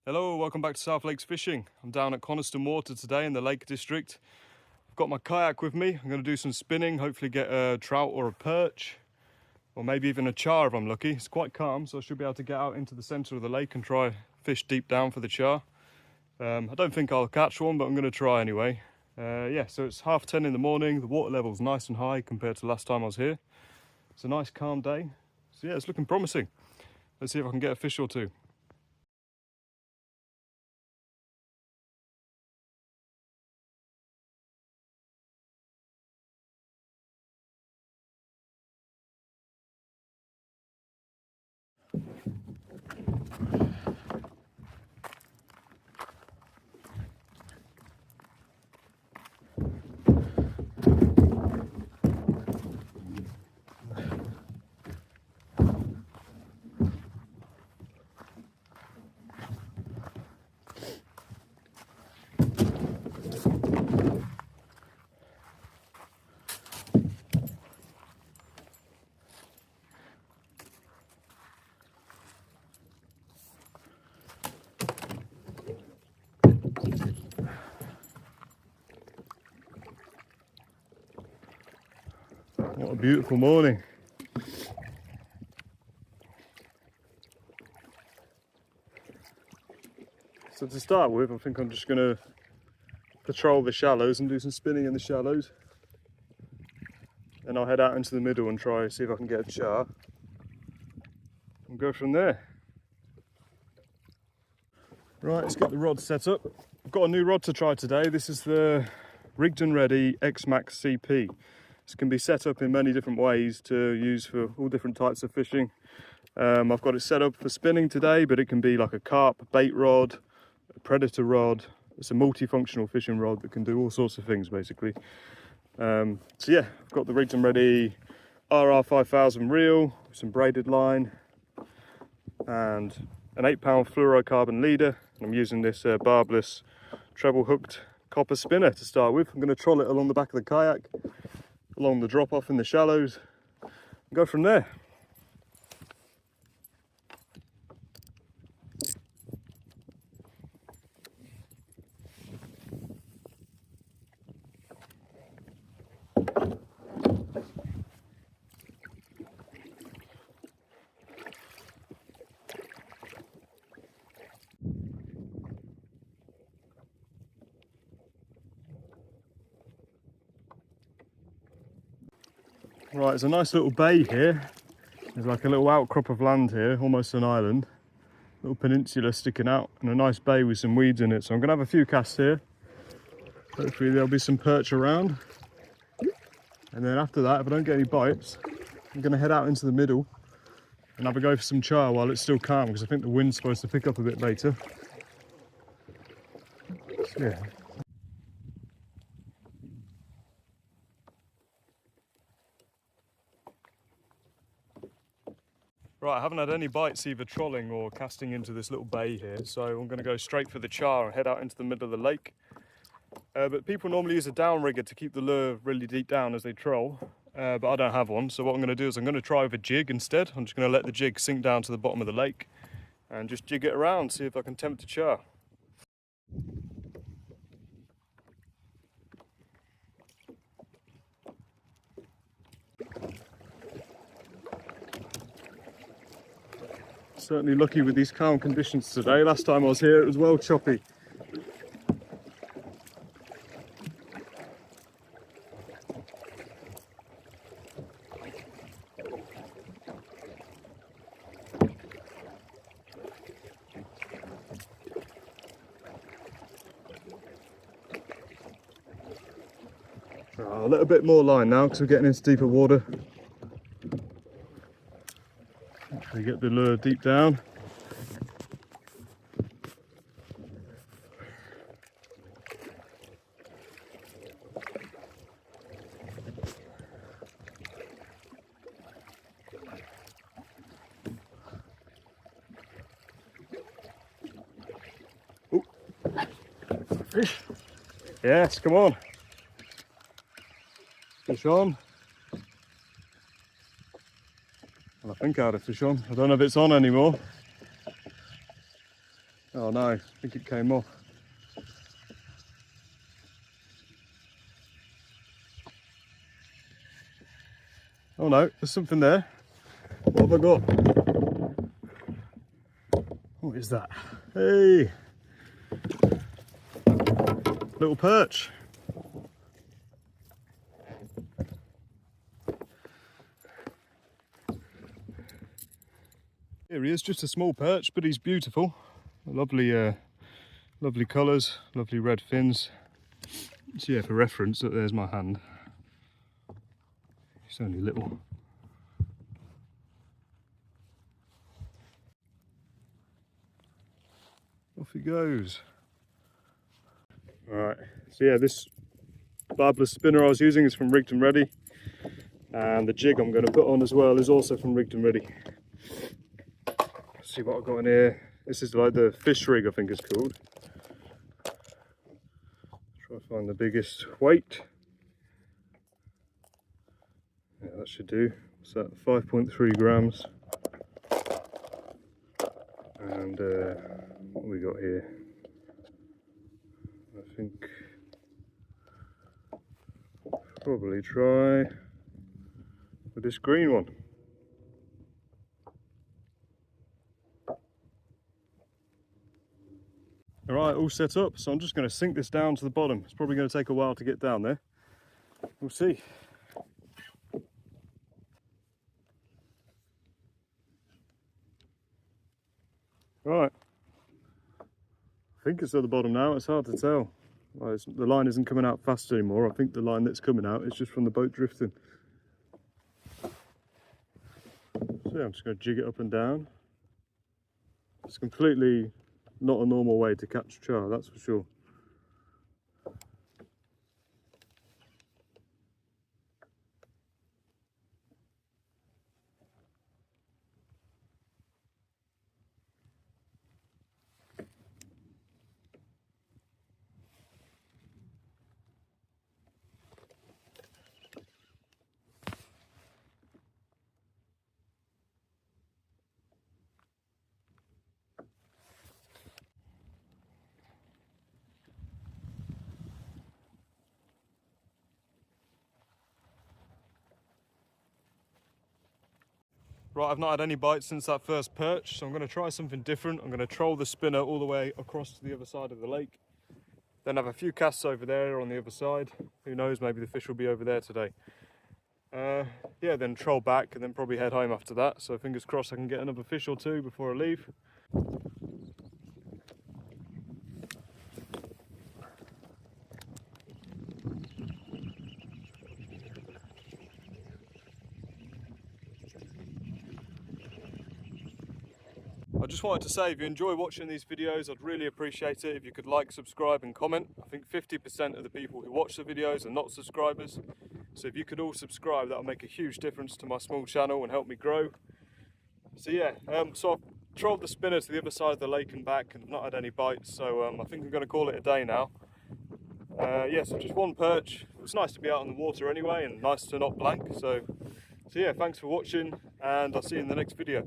Hello, welcome back to South Lakes Fishing. I'm down at Coniston Water today in the Lake District. I've got my kayak with me. I'm going to do some spinning, hopefully get a trout or a perch, or maybe even a char if I'm lucky. It's quite calm, so I should be able to get out into the centre of the lake and try fish deep down for the char. I don't think I'll catch one, but I'm going to try anyway. Yeah, so it's 10:30 in the morning. The water level's nice and high compared to last time I was here. It's a nice calm day. So yeah, it's looking promising. Let's see if I can get a fish or two. What a beautiful morning. So to start with, I think I'm just going to patrol the shallows and do some spinning in the shallows. Then I'll head out into the middle and try see if I can get a char. And go from there. Right, let's get the rod set up. I've got a new rod to try today. This is the Rigged and Ready X-Max CP. This can be set up in many different ways to use for all different types of fishing. I've got it set up for spinning today, but it can be like a carp bait rod, a predator rod. It's a multifunctional fishing rod that can do all sorts of things basically. So yeah, I've got the Rigged and Ready RR5000 reel, some braided line, and an 8-pound fluorocarbon leader. And I'm using this barbless treble hooked copper spinner to start with. I'm going to troll it along the back of the kayak, along the drop off in the shallows, and go from there. Right, there's a nice little bay here. There's like a little outcrop of land here, almost an island. Little peninsula sticking out and a nice bay with some weeds in it. So I'm gonna have a few casts here. Hopefully there'll be some perch around. And then after that, if I don't get any bites, I'm gonna head out into the middle and have a go for some char while it's still calm, because I think the wind's supposed to pick up a bit later. So, yeah. Right, I haven't had any bites either trolling or casting into this little bay here, so I'm going to go straight for the char and head out into the middle of the lake. But people normally use a downrigger to keep the lure really deep down as they troll, but I don't have one, so what I'm going to do is I'm going to try with a jig instead. I'm just going to let the jig sink down to the bottom of the lake and just jig it around, see if I can tempt a char. Certainly lucky with these calm conditions today. Last time I was here it was well choppy. A little bit more line now because we're getting into deeper water. We get the lure deep down. Ooh. Fish. Yes, come on. Fish on. Well, I think I had a fish on. I don't know if it's on anymore. Oh, Oh no, I think it came off. Oh no, there's something there. What have I got? What is that? Hey! Little perch. Here he is, just a small perch, but he's beautiful. Lovely, lovely colours, lovely red fins. So yeah, for reference, there's my hand. It's only little. Off he goes. Alright, so yeah, this barbless spinner I was using is from Rigged and Ready. And the jig I'm going to put on as well is also from Rigged and Ready. Let's see what I've got in here. This is like the fish rig, I think it's called. Try to find the biggest weight. Yeah, that should do. What's that? 5.3 grams. And what have we got here? I think probably try with this green one. Alright, all set up, so I'm just going to sink this down to the bottom. It's probably going to take a while to get down there. We'll see. Right, I think it's at the bottom now. It's hard to tell. Well, the line isn't coming out fast anymore. I think the line that's coming out is just from the boat drifting. So yeah, I'm just going to jig it up and down. It's completely not a normal way to catch char, that's for sure. Right, I've not had any bites since that first perch, so I'm going to try something different. I'm going to troll the spinner all the way across to the other side of the lake. Then have a few casts over there on the other side. Who knows, maybe the fish will be over there today. Yeah, then troll back and then probably head home after that. So fingers crossed I can get another fish or two before I leave. I just wanted to say, if you enjoy watching these videos, I'd really appreciate it if you could like, subscribe and comment. I think 50% of the people who watch the videos are not subscribers. So if you could all subscribe, that'll make a huge difference to my small channel and help me grow. So yeah, so I've trolled the spinner to the other side of the lake and back and I've not had any bites. So I think I'm going to call it a day now. Yeah, so just one perch. It's nice to be out on the water anyway and nice to not blank. So yeah, thanks for watching and I'll see you in the next video.